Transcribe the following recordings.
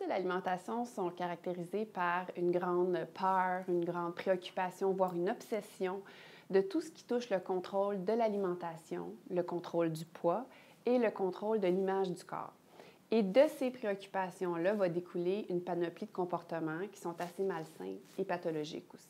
troubles de l'alimentation sont caractérisés par une grande peur, une grande préoccupation, voire une obsession de tout ce qui touche le contrôle de l'alimentation, le contrôle du poids et le contrôle de l'image du corps. Et de ces préoccupations-là va découler une panoplie de comportements qui sont assez malsains et pathologiques aussi.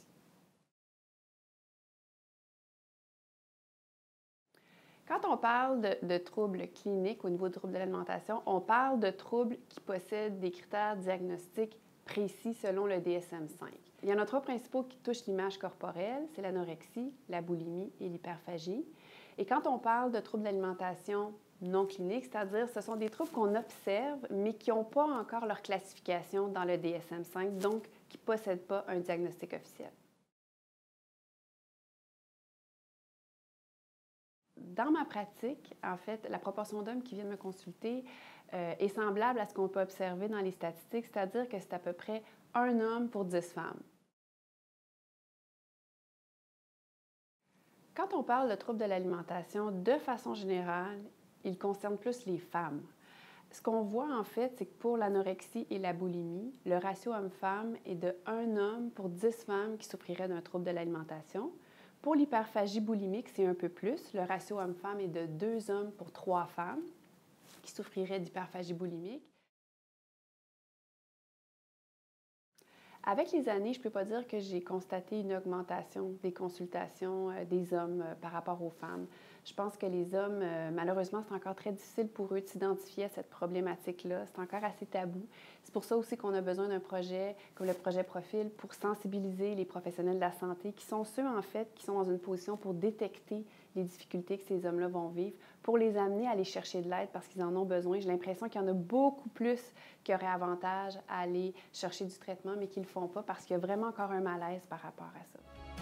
Quand on parle de troubles cliniques au niveau du trouble de l'alimentation, on parle de troubles qui possèdent des critères diagnostiques précis selon le DSM-5. Il y en a trois principaux qui touchent l'image corporelle, c'est l'anorexie, la boulimie et l'hyperphagie. Et quand on parle de troubles d'alimentation non cliniques, c'est-à-dire ce sont des troubles qu'on observe, mais qui n'ont pas encore leur classification dans le DSM-5, donc qui ne possèdent pas un diagnostic officiel. Dans ma pratique, en fait, la proportion d'hommes qui viennent me consulter est semblable à ce qu'on peut observer dans les statistiques, c'est-à-dire que c'est à peu près un homme pour 10 femmes. Quand on parle de troubles de l'alimentation, de façon générale, il concerne plus les femmes. Ce qu'on voit en fait, c'est que pour l'anorexie et la boulimie, le ratio homme-femme est de 1 homme pour 10 femmes qui souffriraient d'un trouble de l'alimentation. Pour l'hyperphagie boulimique, c'est un peu plus. Le ratio homme-femme est de 2 hommes pour 3 femmes qui souffriraient d'hyperphagie boulimique. Avec les années, je ne peux pas dire que j'ai constaté une augmentation des consultations des hommes par rapport aux femmes. Je pense que les hommes, malheureusement, c'est encore très difficile pour eux de s'identifier à cette problématique-là. C'est encore assez tabou. C'est pour ça aussi qu'on a besoin d'un projet comme le projet Profil pour sensibiliser les professionnels de la santé, qui sont ceux, en fait, qui sont dans une position pour détecter les difficultés que ces hommes-là vont vivre, pour les amener à aller chercher de l'aide parce qu'ils en ont besoin. J'ai l'impression qu'il y en a beaucoup plus qui auraient avantage à aller chercher du traitement, mais qui ne le font pas parce qu'il y a vraiment encore un malaise par rapport à ça.